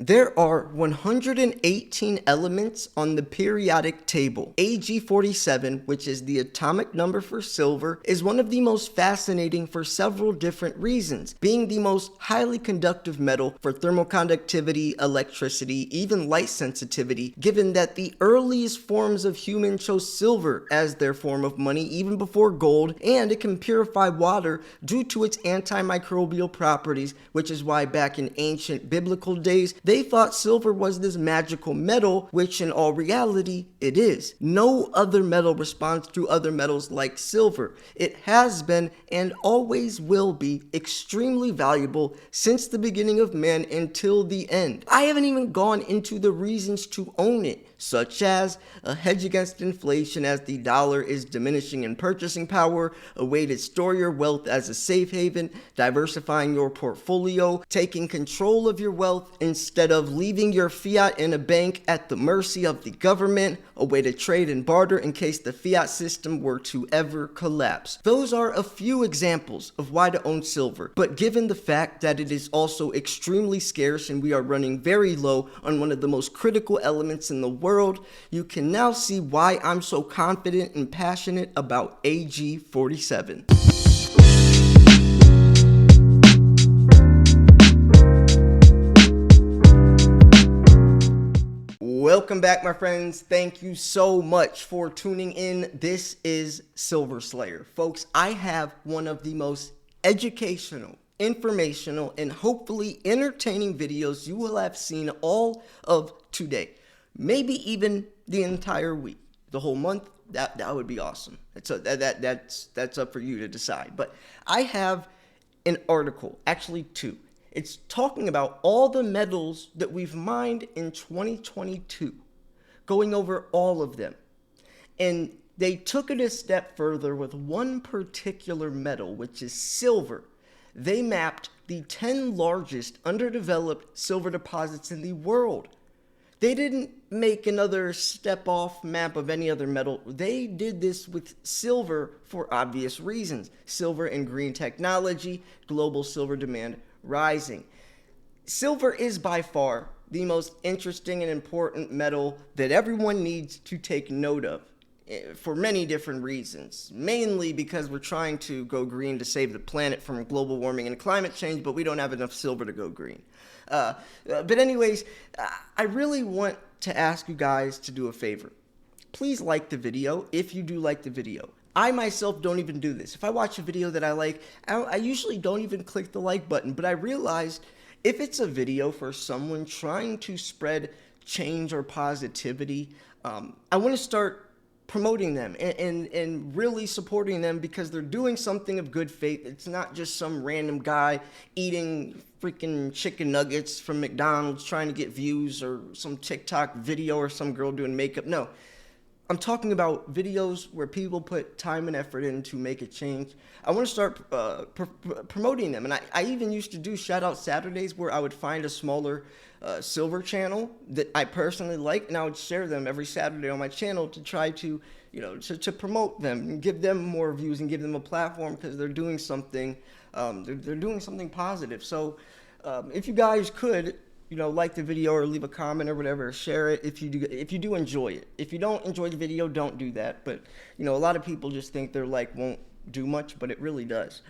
There are 118 elements on the periodic table. Ag47, which is the atomic number for silver, is one of the most fascinating for several different reasons, being the most highly conductive metal for thermal conductivity, electricity, even light sensitivity, given that the earliest forms of humans chose silver as their form of money even before gold, and it can purify water due to its antimicrobial properties, which is why back in ancient biblical days, they thought silver was this magical metal, which in all reality, it is. No other metal responds to other metals like silver. It has been and always will be extremely valuable since the beginning of man until the end. I haven't even gone into the reasons to own it, such as a hedge against inflation as the dollar is diminishing in purchasing power, a way to store your wealth as a safe haven, diversifying your portfolio, taking control of your wealth instead of leaving your fiat in a bank at the mercy of the government, a way to trade and barter in case the fiat system were to ever collapse. Those are a few examples of why to own silver, but given the fact that it is also extremely scarce and we are running very low on one of the most critical elements in the world, you can now see why I'm so confident and passionate about AG47. Welcome back, my friends. Thank you so much for tuning in. This is Silver Slayer. Folks, I have one of the most educational, informational, and hopefully entertaining videos you will have seen all of today. Maybe even the entire week. The whole month, that would be awesome. That's up for you to decide. But I have an article, actually two. It's talking about all the metals that we've mined in 2022, going over all of them. And they took it a step further with one particular metal, which is silver. They mapped the 10 largest underdeveloped silver deposits in the world. They didn't make another step-off map of any other metal. They did this with silver for obvious reasons. Silver and green technology, global silver demand rising. Silver is by far the most interesting and important metal that everyone needs to take note of for many different reasons. Mainly because we're trying to go green to save the planet from global warming and climate change, but we don't have enough silver to go green. But anyways, I really want to ask you guys to do a favor. Please like the video if you do like the video. I myself don't even do this. If I watch a video that I like, I usually don't even click the like button, but I realized if it's a video for someone trying to spread change or positivity, I want to start promoting them and really supporting them because they're doing something of good faith. It's not just some random guy eating freaking chicken nuggets from McDonald's trying to get views, or some TikTok video or some girl doing makeup. No, I'm talking about videos where people put time and effort in to make a change. I want to start promoting them. And I even used to do shout out Saturdays where I would find a smaller silver channel that I personally like, and I would share them every Saturday on my channel to try to, to promote them and give them more views and give them a platform because they're doing something, they're doing something positive. So if you guys could, like the video or leave a comment or whatever, or share it if you do enjoy it. If you don't enjoy the video, don't do that. But a lot of people just think their like won't do much, but it really does.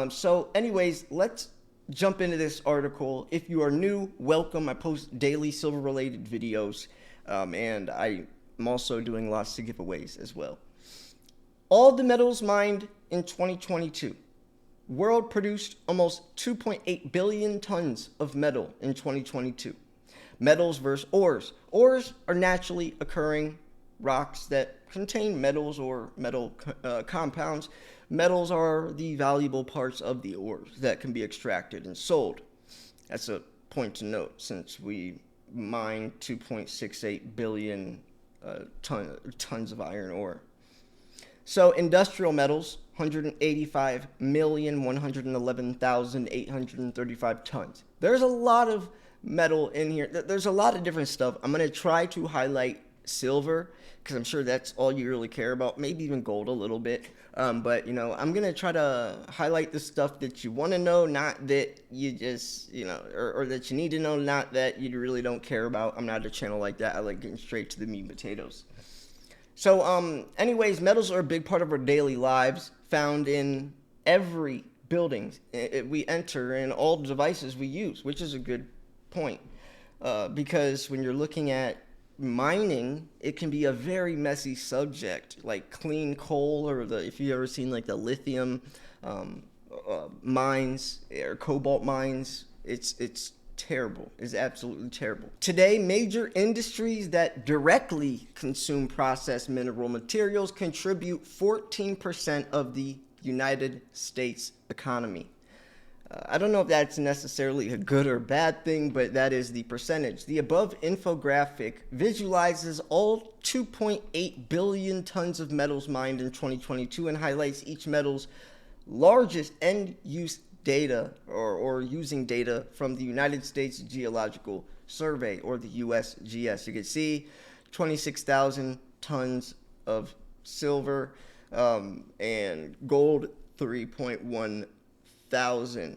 So anyways, let's jump into this article. If you are new, welcome. I post daily silver related videos, and I'm also doing lots of giveaways as well. All the metals mined in 2022. World produced almost 2.8 billion tons of metal in 2022. Metals versus ores. Ores are naturally occurring rocks that contain metals or metal compounds. Metals are the valuable parts of the ores that can be extracted and sold. That's a point to note since we mine 2.68 billion tons of iron ore. So industrial metals, 185,111,835 tons. There's a lot of metal in here. There's a lot of different stuff. I'm going to try to highlight silver, because I'm sure that's all you really care about, maybe even gold a little bit. But, I'm going to try to highlight the stuff that you want to know, not that you just, or that you need to know, not that you really don't care about. I'm not a channel like that. I like getting straight to the meat and potatoes. So, anyways, metals are a big part of our daily lives, found in every building we enter and all the devices we use, which is a good point. Because when you're looking at mining, it can be a very messy subject, like clean coal, or if you've ever seen like the lithium mines or cobalt mines, it's terrible. It's absolutely terrible. Today, major industries that directly consume processed mineral materials contribute 14% of the United States economy. I don't know if that's necessarily a good or bad thing, but that is the percentage. The above infographic visualizes all 2.8 billion tons of metals mined in 2022 and highlights each metal's largest end-use data or using data from the United States Geological Survey, or the USGS. You can see 26,000 tons of silver and gold 3.1 thousand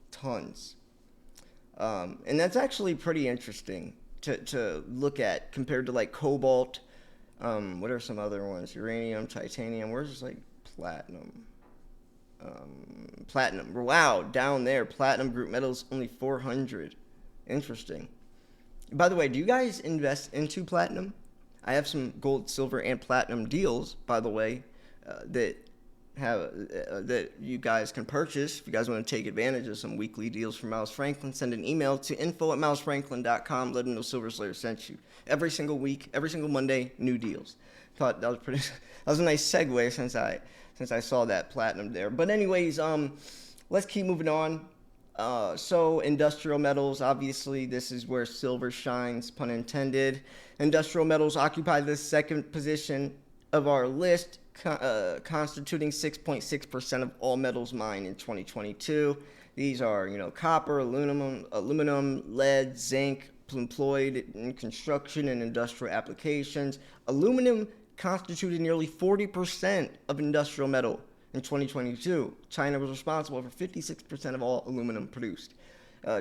tons. And that's actually pretty interesting to look at compared to like cobalt. What are some other ones? Uranium, titanium. Where's just like platinum? Platinum. Wow, down there, platinum group metals only 400. Interesting. By the way, do you guys invest into platinum? I have some gold, silver, and platinum deals, by the way, that you guys can purchase. If you guys want to take advantage of some weekly deals from Miles Franklin, send an email to info@milesfranklin.com. Let them know Silver Slayer sent you. Every single week, every single Monday, new deals. Thought that was pretty. That was a nice segue since I saw that platinum there. But anyways, let's keep moving on. So industrial metals, obviously, this is where silver shines, pun intended. Industrial metals occupy the second position of our list, constituting 6.6% of all metals mined in 2022. These are, copper, aluminum, lead, zinc, employed in construction and industrial applications. Aluminum constituted nearly 40% of industrial metal in 2022. China was responsible for 56% of all aluminum produced.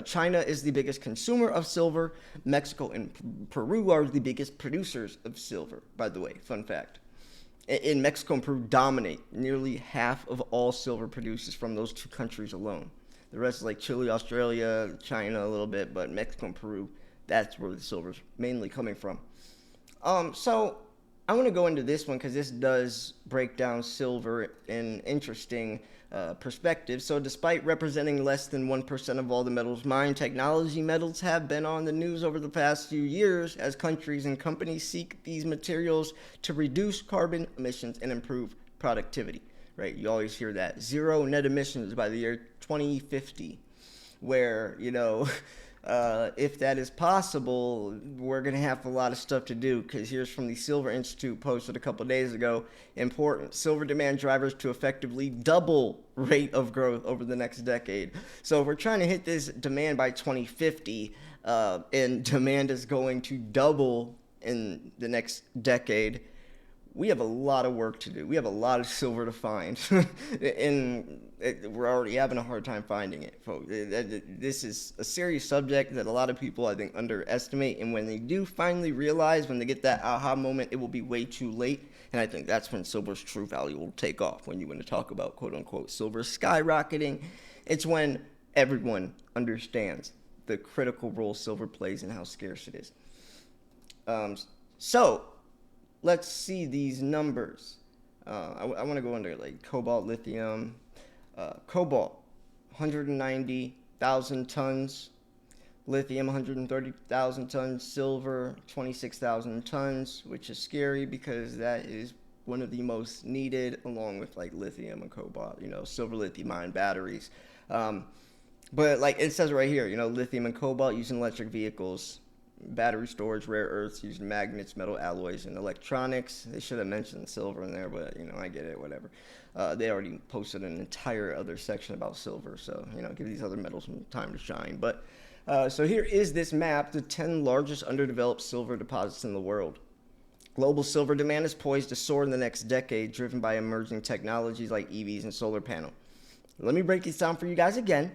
China is the biggest consumer of silver. Mexico and Peru are the biggest producers of silver, by the way, fun fact. In Mexico and Peru dominate. Nearly half of all silver produces from those two countries alone. The rest is like Chile, Australia, China a little bit, but Mexico and Peru, that's where the silver's mainly coming from. So I want to go into this one because this does break down silver in interesting perspective. So despite representing less than 1% of all the metals mined, technology metals have been on the news over the past few years as countries and companies seek these materials to reduce carbon emissions and improve productivity, right? You always hear that. Zero net emissions by the year 2050, where, if that is possible, we're going to have a lot of stuff to do, because here's from the Silver Institute posted a couple days ago. Important. Silver demand drivers to effectively double rate of growth over the next decade. So if we're trying to hit this demand by 2050, and demand is going to double in the next decade, we have a lot of work to do. We have a lot of silver to find, and we're already having a hard time finding it, folks. This is a serious subject that a lot of people, I think, underestimate, and when they do finally realize, when they get that aha moment, it will be way too late, and I think that's when silver's true value will take off. When you want to talk about, quote-unquote, silver skyrocketing, it's when everyone understands the critical role silver plays and how scarce it is. So let's see these numbers. I want to go into like cobalt, lithium. Cobalt, 190,000 tons. Lithium, 130,000 tons. Silver, 26,000 tons, which is scary because that is one of the most needed, along with like lithium and cobalt, silver lithium ion batteries. But like it says right here, lithium and cobalt used in electric vehicles, battery storage, rare earths used in magnets, metal alloys, and electronics. They should have mentioned silver in there, but I get it, whatever. They already posted an entire other section about silver, so give these other metals some time to shine. But so here is this map: the 10 largest underdeveloped silver deposits in the world. Global silver demand is poised to soar in the next decade, driven by emerging technologies like EVs and solar panel. Let me break this down for you guys again,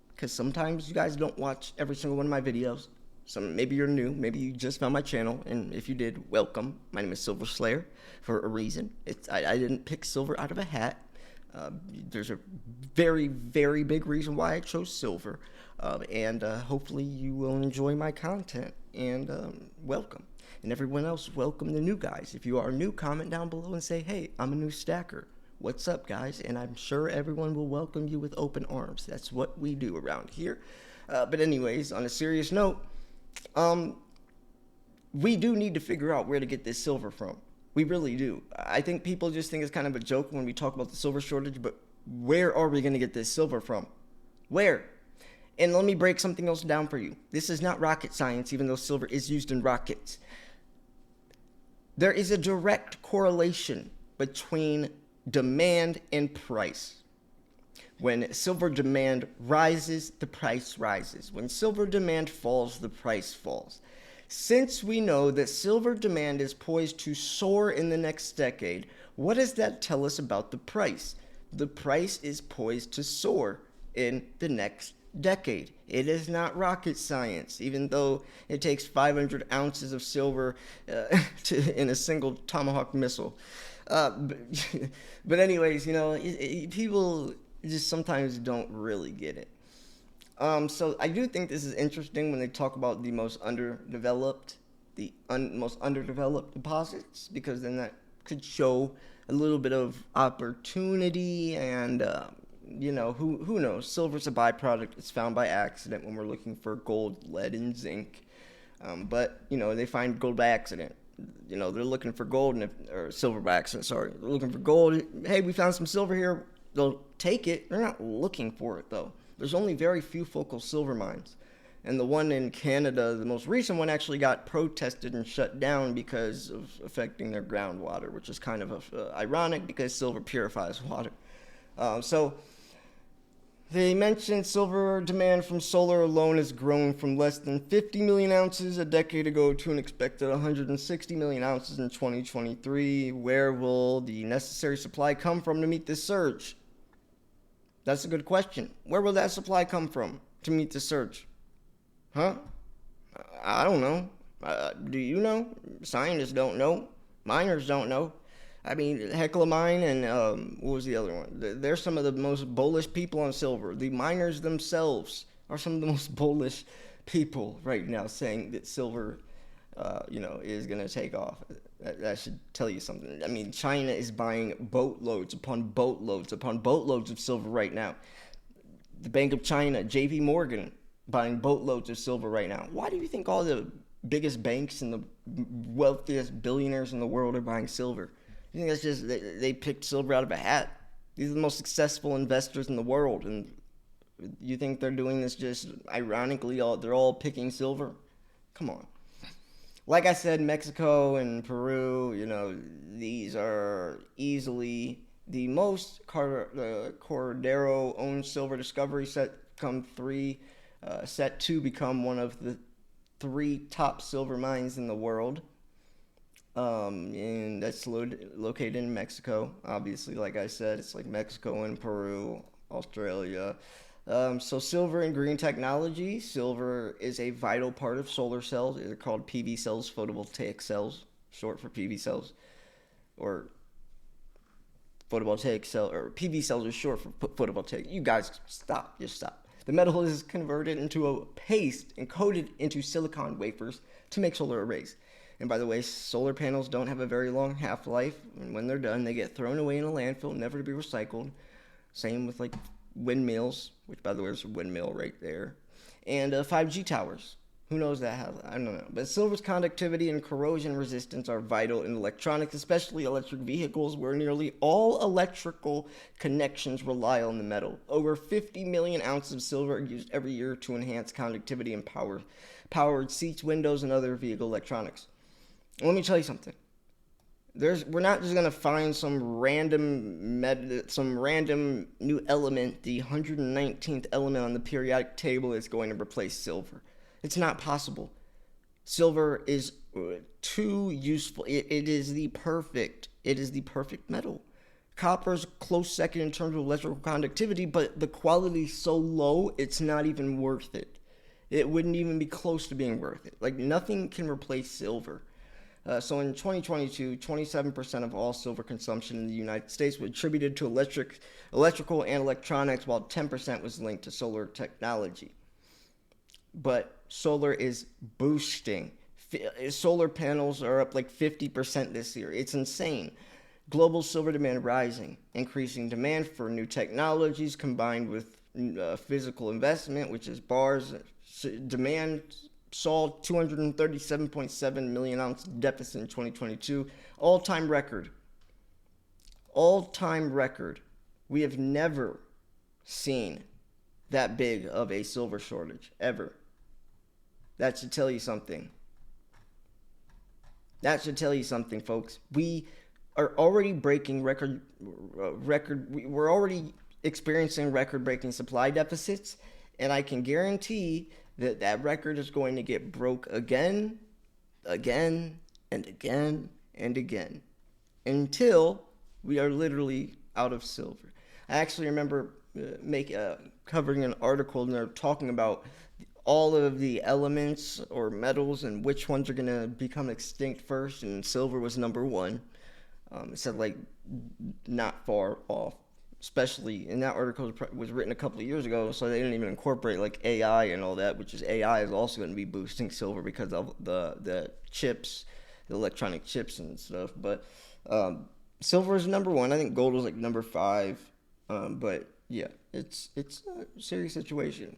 because sometimes you guys don't watch every single one of my videos. Maybe you're new, maybe you just found my channel, and if you did, welcome. My name is Silver Slayer for a reason. I didn't pick silver out of a hat. There's a very, very big reason why I chose silver, and hopefully you will enjoy my content, and welcome. And everyone else, welcome the new guys. If you are new, comment down below and say, hey, I'm a new stacker. What's up, guys? And I'm sure everyone will welcome you with open arms. That's what we do around here. But anyways, on a serious note, we do need to figure out where to get this silver from. We really do. I think people just think it's kind of a joke when we talk about the silver shortage, but where are we going to get this silver from? Where? And let me break something else down for you. This is not rocket science, even though silver is used in rockets. There is a direct correlation between demand and price. When silver demand rises, the price rises. When silver demand falls, the price falls. Since we know that silver demand is poised to soar in the next decade, what does that tell us about the price? The price is poised to soar in the next decade. It is not rocket science, even though it takes 500 ounces of silver in a single Tomahawk missile. But anyways, people just sometimes don't really get it. So I do think this is interesting when they talk about the most underdeveloped, most underdeveloped deposits, because then that could show a little bit of opportunity and, who knows? Silver's a byproduct. It's found by accident when we're looking for gold, lead, and zinc. But they find gold by accident. They're looking for gold or silver by accident, sorry. They're looking for gold. Hey, we found some silver here. They'll take it. They're not looking for it, though. There's only very few focal silver mines. And the one in Canada, the most recent one, actually got protested and shut down because of affecting their groundwater, which is kind of ironic because silver purifies water. So they mentioned silver demand from solar alone has grown from less than 50 million ounces a decade ago to an expected 160 million ounces in 2023. Where will the necessary supply come from to meet this surge? That's a good question. Where will that supply come from to meet the surge? Huh? I don't know. Do you know? Scientists don't know. Miners don't know. I mean, Hecla Mine and what was the other one? They're some of the most bullish people on silver. The miners themselves are some of the most bullish people right now, saying that silver, is going to take off. That should tell you something. I mean, China is buying boatloads upon boatloads upon boatloads of silver right now. The Bank of China, JP Morgan, buying boatloads of silver right now. Why do you think all the biggest banks and the wealthiest billionaires in the world are buying silver? You think that's just they picked silver out of a hat? These are the most successful investors in the world, and you think they're doing this just ironically? They're all picking silver? Come on. Like I said, Mexico and Peru, these are easily the most Cordero-owned silver discovery set to become one of the 3 top silver mines in the world. And that's located in Mexico. Obviously, like I said, it's like Mexico and Peru, Australia. So silver and green technology. Silver is a vital part of solar cells. They're called PV cells, photovoltaic cells, short for PV cells, or photovoltaic cell, or PV cells are short for photovoltaic. You guys stop, just stop. The metal is converted into a paste and coated into silicon wafers to make solar arrays. And by the way, solar panels don't have a very long half-life, and when they're done, they get thrown away in a landfill, never to be recycled. Same with windmills, which by the way is a windmill right there, and 5G towers. Who knows that? I don't know. But silver's conductivity and corrosion resistance are vital in electronics, especially electric vehicles, where nearly all electrical connections rely on the metal. Over 50 million ounces of silver are used every year to enhance conductivity and powered seats, windows, and other vehicle electronics. Let me tell you something. We're not just gonna find some random new element, the 119th element on the periodic table, is going to replace silver. It's not possible. Silver is too useful. It is the perfect metal. Copper's close second in terms of electrical conductivity, but the quality is so low, it's not even worth it. It wouldn't even be close to being worth it. Like, nothing can replace silver. So in 2022, 27% of all silver consumption in the United States was attributed to electrical and electronics, while 10% was linked to solar technology. But solar is boosting. Solar panels are up like 50% this year. It's insane. Global silver demand rising, increasing demand for new technologies combined with physical investment, which is bars. Demand saw 237.7 million ounce deficit in 2022, all-time record. All-time record. We have never seen that big of a silver shortage, ever. That should tell you something. That should tell you something, folks. We are already breaking we're already experiencing record-breaking supply deficits, and I can guarantee that record is going to get broke again, and again, and again, until we are literally out of silver. I actually remember covering an article, and they're talking about all of the elements or metals and which ones are going to become extinct first, and silver was number one. It said, like, not far off, especially, and that article was written a couple of years ago, so they didn't even incorporate, like, AI and all that, which is AI is also going to be boosting silver because of the chips, the electronic chips and stuff. But silver is number one. I think gold was, like, number 5. But, yeah, it's a serious situation.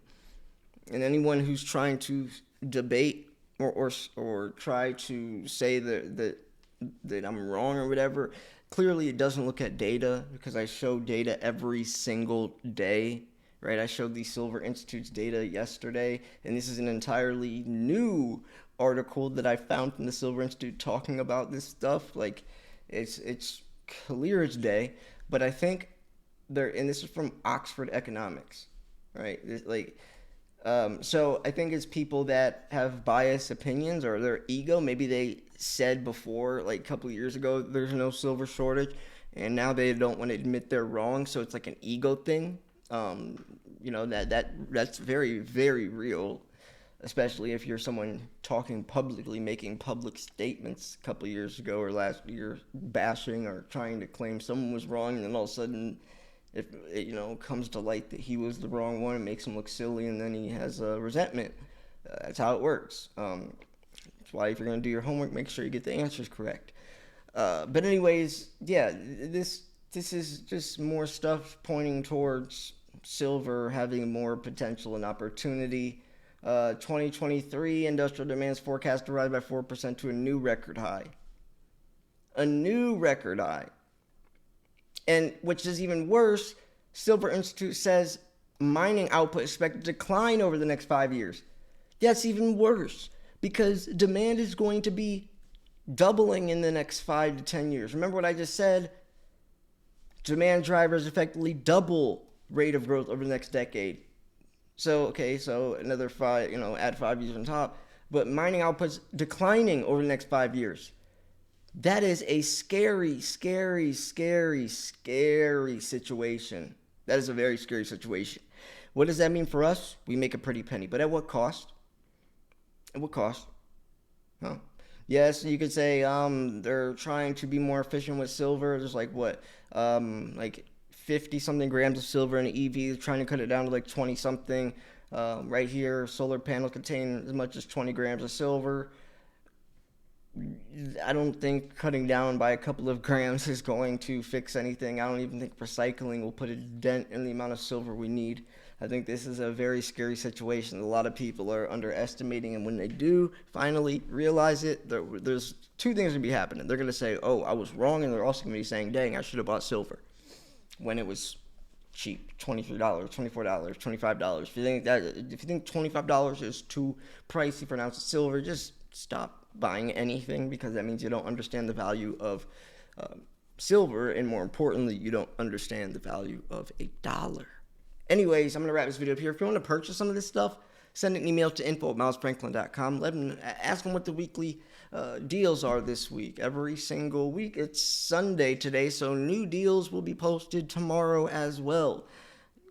And anyone who's trying to debate or try to say that I'm wrong or whatever, clearly it doesn't look at data, because I show data every single day, right? I showed the Silver Institute's data yesterday, and this is an entirely new article that I found from the Silver Institute talking about this stuff. Like, it's clear as day, but I think and this is from Oxford Economics, right? So I think it's people that have biased opinions or their ego. Maybe they said before, like a couple of years ago, there's no silver shortage, and now they don't want to admit they're wrong. So it's like an ego thing. That's very, very real, especially if you're someone talking publicly, making public statements a couple of years ago or last year, bashing or trying to claim someone was wrong, and then all of a sudden, if it comes to light that he was the wrong one, it makes him look silly, and then he has resentment. That's how it works. That's why if you're going to do your homework, make sure you get the answers correct. But anyways, yeah, this is just more stuff pointing towards silver having more potential and opportunity. 2023 industrial demand's forecast to rise by 4% to a new record high. A new record high. And which is even worse, Silver Institute says mining output is expected to decline over the next 5 years. That's even worse, because demand is going to be doubling in the next 5 to 10 years. Remember what I just said? Demand drivers effectively double rate of growth over the next decade. So another 5, add 5 years on top. But mining output's declining over the next 5 years. That is a scary, scary, scary, scary situation. That is a very scary situation. What does that mean for us? We make a pretty penny. But at what cost? At what cost? Huh? Yes, you could say they're trying to be more efficient with silver. There's like 50-something grams of silver in an EV. They're trying to cut it down to like 20-something. Right here, solar panels contain as much as 20 grams of silver. I don't think cutting down by a couple of grams is going to fix anything. I don't even think recycling will put a dent in the amount of silver we need. I think this is a very scary situation. A lot of people are underestimating, and when they do finally realize it, there's two things going to be happening. They're going to say, oh, I was wrong, and they're also going to be saying, dang, I should have bought silver when it was cheap, $23, $24, $25. If you think $25 is too pricey for an ounce of silver, just stop buying anything, because that means you don't understand the value of silver, and more importantly, you don't understand the value of $1. Anyways, I'm going to wrap this video up here. If you want to purchase some of this stuff, Send an email to info@milesfranklin.com. Ask them what the weekly deals are this week. Every single week. It's Sunday today, so new deals will be posted tomorrow as well.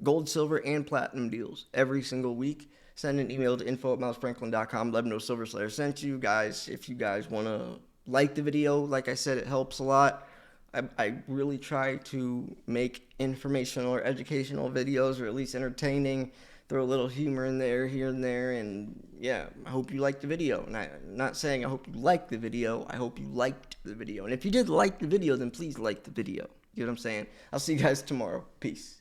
Gold, silver, and platinum deals every single week. Send an email to info@milesfranklin.com. Let them know Silver Slayer sent you guys. If you guys want to like the video, like I said, it helps a lot. I really try to make informational or educational videos, or at least entertaining. Throw a little humor in there, here and there, and yeah, I hope you liked the video. And I'm not saying I hope you liked the video, I hope you liked the video. And if you did like the video, then please like the video. You know what I'm saying? I'll see you guys tomorrow. Peace.